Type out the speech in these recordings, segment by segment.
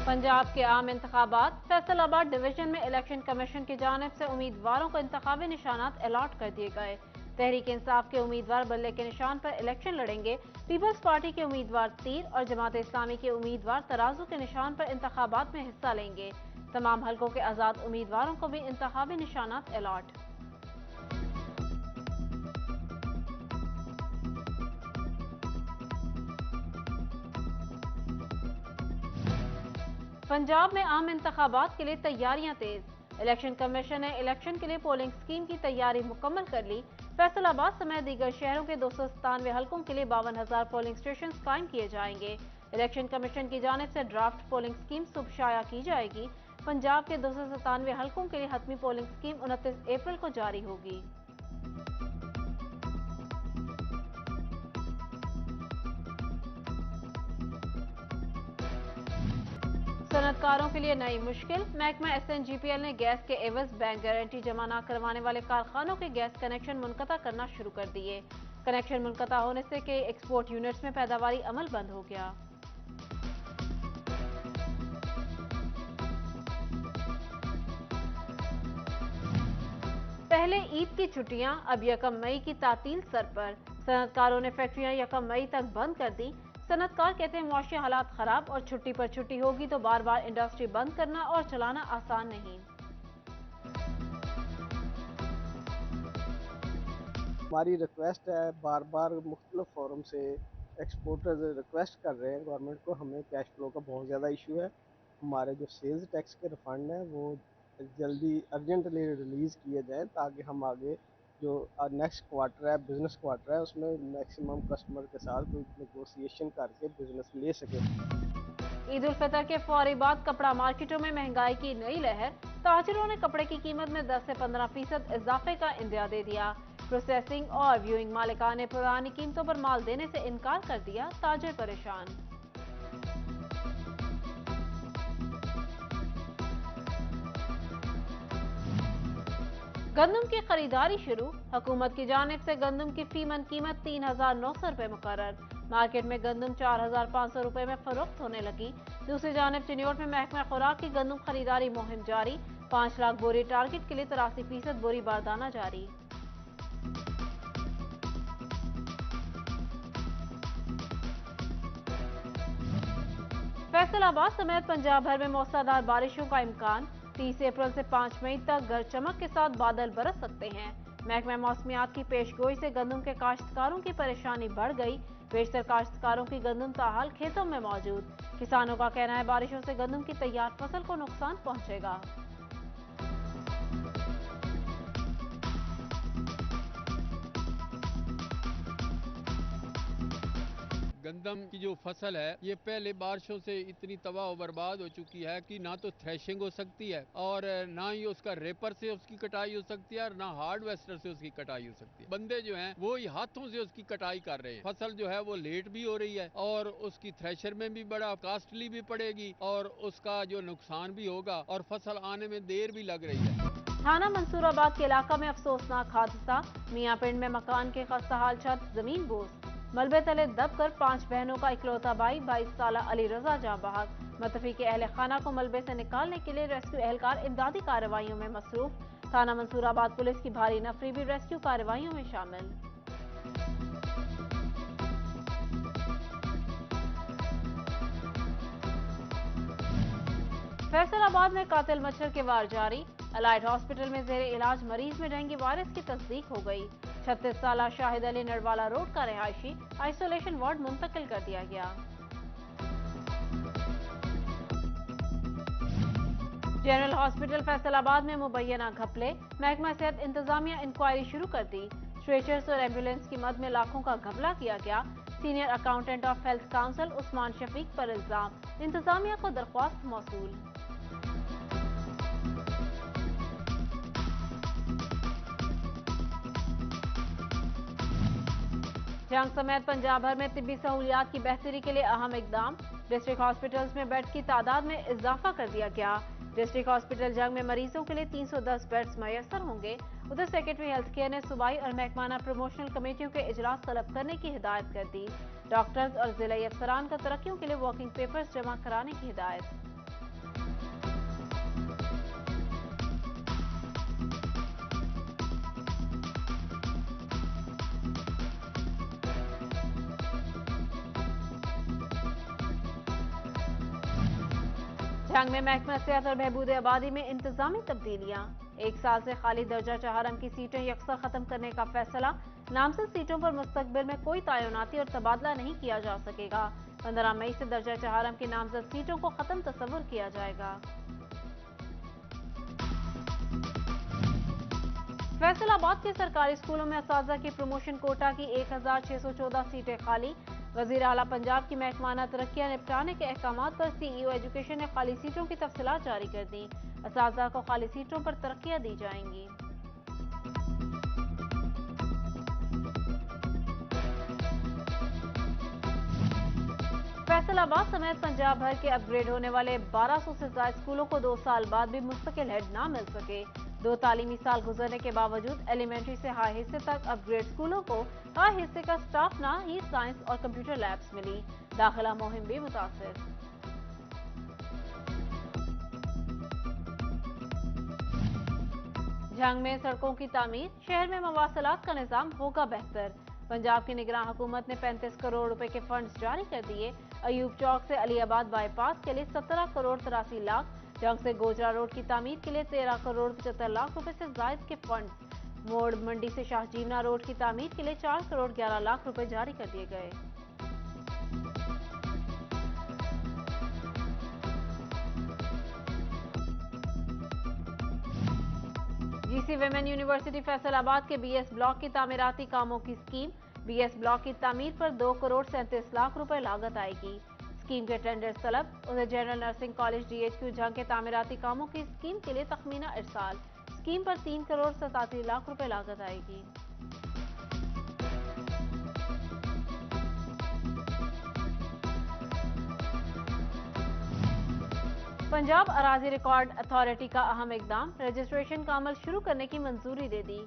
पंजाब के आम इंतखाबात। फैसलाबाद डिवीजन में इलेक्शन कमीशन की जानिब से उम्मीदवारों को इंतखाबी निशानात अलॉट कर दिए गए। तहरीक इंसाफ के उम्मीदवार बल्ले के निशान पर इलेक्शन लड़ेंगे। पीपल्स पार्टी के उम्मीदवार तीर और जमात इस्लामी के उम्मीदवार तराजू के निशान पर इंतखाबात में हिस्सा लेंगे। तमाम हलकों के आज़ाद उम्मीदवारों को भी इंतखाबी निशानात अलॉट। पंजाब में आम इंतखाबात के लिए तैयारियां तेज। इलेक्शन कमीशन ने इलेक्शन के लिए पोलिंग स्कीम की तैयारी मुकम्मल कर ली। फैसलाबाद समेत दीगर शहरों के 297 हलकों के लिए 52,000 पोलिंग स्टेशन कायम किए जाएंगे। इलेक्शन कमीशन की जानिब से ड्राफ्ट पोलिंग स्कीम सुबह शाया की जाएगी। पंजाब के 297 हलकों के लिए हतमी पोलिंग स्कीम 29 अप्रैल को जारी होगी। सनतकारों के लिए नई मुश्किल। महकमा SNGPL ने गैस के एवज बैंक गारंटी जमा न करवाने वाले कारखानों के गैस कनेक्शन मुनक़ता करना शुरू कर दिए। कनेक्शन मुनक़ता होने से कई एक्सपोर्ट यूनिट्स में पैदावारी अमल बंद हो गया। पहले ईद की छुट्टियां, अब 1 मई की तातील सर पर। सनतकारों ने फैक्ट्रियां 1 मई तक बंद कर दी। सनतकार कहते हैं मुआशी हालात खराब और छुट्टी पर छुट्टी होगी तो बार बार इंडस्ट्री बंद करना और चलाना आसान नहीं। हमारी रिक्वेस्ट है, बार बार मुख्तलिफ फोरम से एक्सपोर्टर्स रिक्वेस्ट कर रहे हैं गवर्नमेंट को। हमें कैश फ्लो का बहुत ज़्यादा इशू है। हमारे जो सेल्स टैक्स के रिफंड हैं वो जल्दी अर्जेंटली रिलीज़ किए जाएं ताकि हम आगे जो नेक्स्ट क्वार्टर है, बिजनेस क्वार्टर है, उसमें मैक्सिमम कस्टमर के साथ कोई नेगोशिएशन करके बिजनेस ले सके। ईद उल फितर के फौरी बाद कपड़ा मार्केटों में महंगाई की नई लहर। ताजिरों ने कपड़े की कीमत में 10 से 15% इजाफे का इंदिया दे दिया। प्रोसेसिंग और व्यूइंग मालिकान ने पुरानी कीमतों पर माल देने से इनकार कर दिया। ताजिर परेशान। गंदम की खरीदारी शुरू। हुकूमत की जानिब से गंदम की फीमन कीमत 3,900 रुपये मुकर्रर। मार्केट में गंदम 4,500 रुपये में फरोख्त होने लगी। दूसरी जानिब चिन्योट में महकमा खुराक की गंदम खरीदारी मुहिम जारी। 5 लाख बोरी टारगेट के लिए 83% बोरी बारदाना जारी। फैसलाबाद समेत पंजाब भर में मौसलाधार बारिशों का इम्कान। 30 अप्रैल से 5 मई तक गरज चमक के साथ बादल बरस सकते हैं। महकमा मौसमियात की पेशगोई से गंदम के काश्तकारों की परेशानी बढ़ गई। बेशतर काश्तकारों की गंदम ताहाल खेतों में मौजूद। किसानों का कहना है बारिशों से गंदम की तैयार फसल को नुकसान पहुंचेगा। गंदम की जो फसल है ये पहले बारिशों से इतनी तबाह और बर्बाद हो चुकी है कि ना तो थ्रेशिंग हो सकती है और ना ही उसका रेपर से उसकी कटाई हो सकती है और ना हार्डवेस्टर से उसकी कटाई हो सकती है। बंदे जो हैं वो ही हाथों से उसकी कटाई कर रहे हैं। फसल जो है वो लेट भी हो रही है और उसकी थ्रेशर में भी बड़ा कॉस्टली भी पड़ेगी और उसका जो नुकसान भी होगा और फसल आने में देर भी लग रही है। थाना मंसूराबाद के इलाका में अफसोसनाक हादसा। मियाँ पिंड में मकान के खस्ताहाल छत जमीन बोस। मलबे तले दबकर 5 बहनों का इकलौता भाई 22 साल अली रजा जाँ बहक। मतफी के अहल खाना को मलबे से निकालने के लिए रेस्क्यू एहलकार इमदादी कार्रवाइयों में मसरूफ। थाना मंसूराबाद पुलिस की भारी नफरी भी रेस्क्यू कार्रवाइयों में शामिल। फैसलाबाद में कातिल मच्छर के वार जारी। अलाइड हॉस्पिटल में जेर इलाज मरीज में डेंगू वायरस की तस्दीक हो गई। 36 साल शाहिद अली नरवाला रोड का रिहायशी आइसोलेशन वार्ड मुंतकिल कर दिया गया। जनरल हॉस्पिटल फैसलाबाद में मुबैना घपले। महकमा सेहत इंतजामिया इंक्वायरी शुरू कर दी। स्ट्रेचर्स और एम्बुलेंस की मद में लाखों का घपला किया गया। Senior accountant of health council Usman Shafiq पर इल्जाम। इंतजामिया को दरख्वास्त मौसूल। जंग समेत पंजाब भर में तिब्बी सहूलियात की बेहतरी के लिए अहम इकदाम। डिस्ट्रिक्ट हॉस्पिटल्स में बेड की तादाद में इजाफा कर दिया गया। डिस्ट्रिक्ट हॉस्पिटल जंग में मरीजों के लिए 310 बेड्स मैसर होंगे। उधर सेक्रेटरी हेल्थ केयर ने सूबाई और महकमाना प्रमोशनल कमेटियों के इजलास तलब करने की हिदायत कर दी। डॉक्टर्स और जिला अफसरान को तरक्कियों के लिए वर्किंग पेपर्स जमा कराने की हिदायत। झंग में महकमा सेहत और बहबूद आबादी में इंतजामी तब्दीलियां। 1 साल से खाली दर्जा चहारम की सीटें यकसा खत्म करने का फैसला। नामजद सीटों पर मुस्तकबिल में कोई तैनाती और तबादला नहीं किया जा सकेगा। 15 मई से दर्जा चहारम की नामजद सीटों को खत्म तस्वुर किया जाएगा। फैसलाबाद के सरकारी स्कूलों में असातिज़ा की प्रमोशन कोटा की 1614 सीटें खाली। वज़ीर आला पंजाब की महकमाना तरक्कियां निपटाने के अहकामात पर CEO एजुकेशन ने खाली सीटों की तफसीलात जारी कर दी। असातिज़ा को खाली सीटों पर तरक्कियां दी जाएंगी। फैसलाबाद समेत पंजाब भर के अपग्रेड होने वाले 1200 से ज्यादा स्कूलों को 2 साल बाद भी मुस्तकिल हेड ना मिल सके। 2 तालीमी साल गुजरने के बावजूद एलिमेंट्री से हाई हिस्से तक अपग्रेड स्कूलों को हाई हिस्से का स्टाफ ना ही साइंस और कंप्यूटर लैब्स मिली। दाखिला मुहिम भी मुतासिर। झंग में सड़कों की तामीर, शहर में मवासलात का निजाम होगा बेहतर। पंजाब की निगरान हुकूमत ने 35 करोड़ रुपए के फंड्स जारी कर दिए। अयूब चौक से अलीआबाद बाईपास के लिए 17 करोड़ 83 लाख, झंग से गोजरा रोड की तामीर के लिए 13 करोड़ 75 लाख रुपए से जायद के फंड्स। मोड़ मंडी से शाहजीवना रोड की तामीर के लिए 4 करोड़ 11 लाख रुपए जारी कर दिए गए। GC विमेन यूनिवर्सिटी फैसलाबाद के BS ब्लॉक की तामीराती कामों की स्कीम। BS ब्लॉक की तामीर पर 2 करोड़ 37 लाख रुपए लागत आएगी। स्कीम के टेंडर्स तलब। उधर general nursing college DHQ Jhang के तामीराती कामों की स्कीम के लिए तखमीना इरसाल। स्कीम पर 3 करोड़ 87 लाख रुपए लागत आएगी। पंजाब अराजी रिकॉर्ड अथॉरिटी का अहम इकदाम, रजिस्ट्रेशन का अमल शुरू करने की मंजूरी दे दी।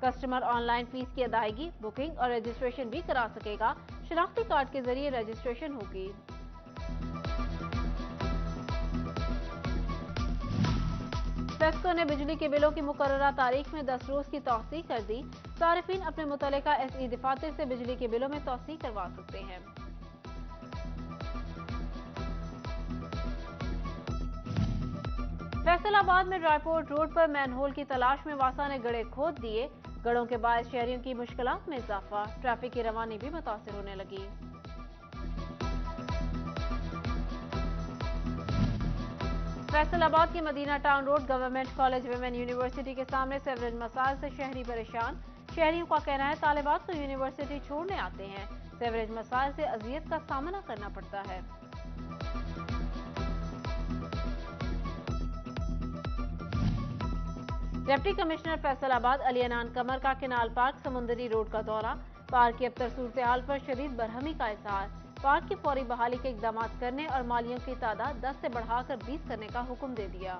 कस्टमर ऑनलाइन फीस की अदायगी, बुकिंग और रजिस्ट्रेशन भी करा सकेगा। शनाख्ती कार्ड के जरिए रजिस्ट्रेशन होगी। फेस्को ने बिजली के बिलों की मुकर्ररा तारीख में 10 रोज की तौसीह कर दी। सारिफीन अपने मुतल्लिका SE दफातर से बिजली के बिलों में तौसीह करवा सकते हैं। फैसलाबाद में ड्राईपोर्ट रोड पर मैनहोल की तलाश में वासा ने गड्ढे खोद दिए। गड्ढों के बाद शहरियों की मुश्किलात में इजाफा, ट्रैफिक की रवानी भी मुतासिर होने लगी। फैसलाबाद के Madina town road government college women university के सामने सेवरेज मसाइल से शहरी परेशान। शहरियों का कहना है तालिबात तो यूनिवर्सिटी छोड़ने आते हैं, सेवरेज मसाइल से अजियत का सामना करना पड़ता है। डिप्टी कमिश्नर फैसलाबाद अली अनान कमर का किनाल पार्क समुंदरी रोड का दौरा। पार्क की अबतर सूरत हाल पर शदीद बरहमी का इजहार। पार्क की फौरी बहाली के इकदाम करने और मालियों की तादाद 10 से बढ़ाकर 20 करने का हुक्म दे दिया।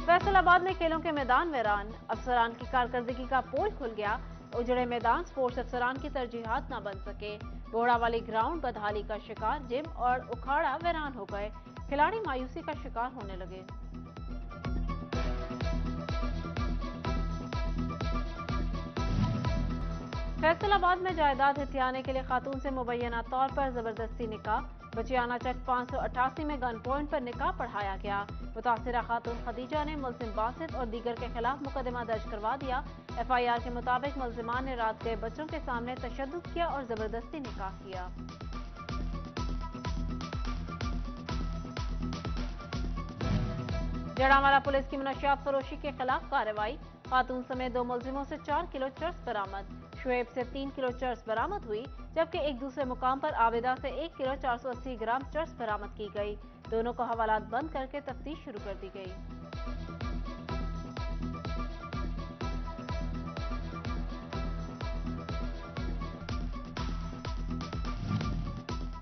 फैसलाबाद में खेलों के मैदान वीरान, अफसरान की कारकर्दगी का पोल खुल गया। उजड़े मैदान स्पोर्ट्स अफसरान की तरजीहात न बन सके। घोड़ा वाली ग्राउंड बदहाली का शिकार, जिम और उखाड़ा वीरान हो गए। खिलाड़ी मायूसी का शिकार होने लगे। फैसलाबाद में जायदाद हथियाने के लिए खातून से मुबैना तौर पर जबरदस्ती निकाह। बचियाना चक 588 में गन पॉइंट पर निकाह पढ़ाया गया। मुतासिरा खातून खदीजा ने मुल्जिम बासित और दीगर के खिलाफ मुकदमा दर्ज करवा दिया। FIR के मुताबिक मुल्जिमान ने रात गए बच्चों के सामने तशद्दुद किया और जबरदस्ती निकाह किया। जड़ावाला पुलिस की मुनशियात फरोशी के खिलाफ कार्रवाई। खातून समेत 2 मुल्जिमों से 4 किलो चर्स बरामद। शुएब से 3 किलो चर्स बरामद हुई, जबकि एक दूसरे मुकाम पर आबिदा से 1 किलो 480 ग्राम चर्स बरामद की गई। दोनों को हवालात बंद करके तफ्तीश शुरू कर दी गई।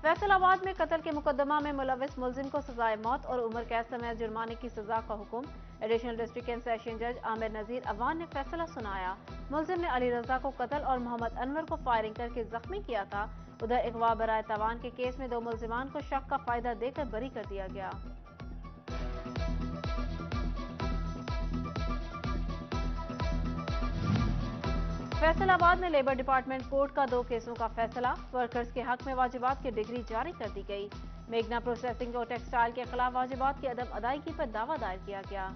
फैसलाबाद में कत्ल के मुकदमा में मुलविस मुल्जिम को सजाए मौत और उम्र कैद समेत जुर्माने की सजा का हुक्म। एडिशनल डिस्ट्रिक्ट एंड सेशन जज आमिर नजीर अवान ने फैसला सुनाया। मुल्जिम ने अली रजा को कत्ल और मोहम्मद अनवर को फायरिंग करके जख्मी किया था। उधर अगवा बराए तवान के केस में 2 मुल्जिमान को शक का फायदा देकर बरी कर दिया गया। फैसलाबाद में लेबर डिपार्टमेंट कोर्ट का 2 केसों का फैसला। वर्कर्स के हक में वाजिबात की डिग्री जारी कर दी गई। मेघना प्रोसेसिंग और टेक्सटाइल के खिलाफ वाजिबात की अदम अदायगी पर दावा दायर किया गया।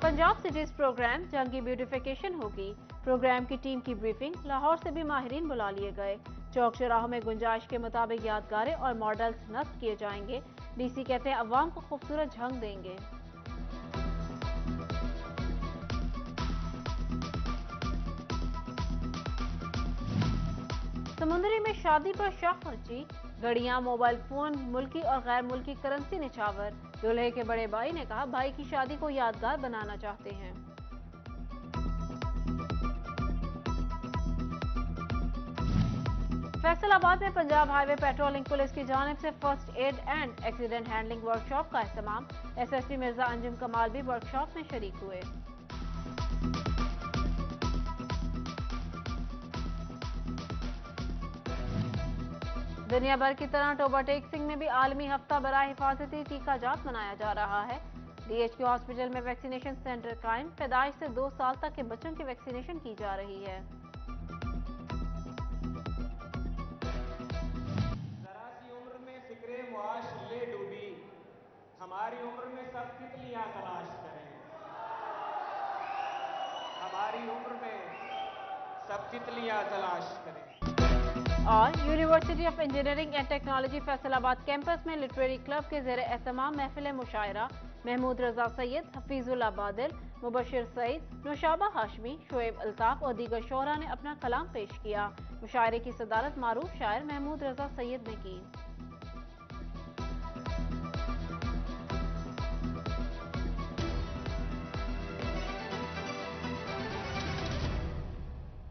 पंजाब सिटीज प्रोग्राम जंगी ब्यूटिफिकेशन होगी। प्रोग्राम की टीम की ब्रीफिंग। लाहौर से भी माहिरीन बुला लिए गए। चौक चौराहों में गुंजाइश के मुताबिक यादगारें और मॉडल्स नस्ब किए जाएंगे। डीसी कहते हैं अवाम को खूबसूरत झंग देंगे। समुंदरी में शादी पर शाख मची। घड़ियां, मोबाइल फोन, मुल्की और गैर मुल्की करेंसी निछावर। दूल्हे के बड़े भाई ने कहा भाई की शादी को यादगार बनाना चाहते हैं। फैसलाबाद में पंजाब हाईवे पेट्रोलिंग पुलिस की जानिब से first aid and accident handling workshop का एहतमाम। एसएसपी मिर्जा अंजुम कमाल भी वर्कशॉप में शरीक हुए। दुनिया भर की तरह टोबाटेक्सिंग में भी आलमी हफ्ता बराए हिफाजती टीका जात मनाया जा रहा है। डीएचक्यू हॉस्पिटल में वैक्सीनेशन सेंटर कायम। पैदाइश से 2 साल तक के बच्चों की वैक्सीनेशन की जा रही है। जरा सी उम्र में फिक्रे मुआश ले डूबी, हमारी उम्र में सब तितलियां तलाश करें। हमारी उम्र में सब तितलियां तलाश करें। और university of engineering and technology Faisalabad campus में लिटरेरी क्लब के ज़ेरे एहतमाम महफिल मुशायरा। महमूद रजा सैयद, हफीजुल्लाह बादल, मुबशिर सईद, नौशाबा हाशमी, शोएब अल्ताफ और दीगर शोहरा ने अपना कलाम पेश किया। मुशायरे की सदारत मारूफ शायर महमूद रजा सैयद ने की।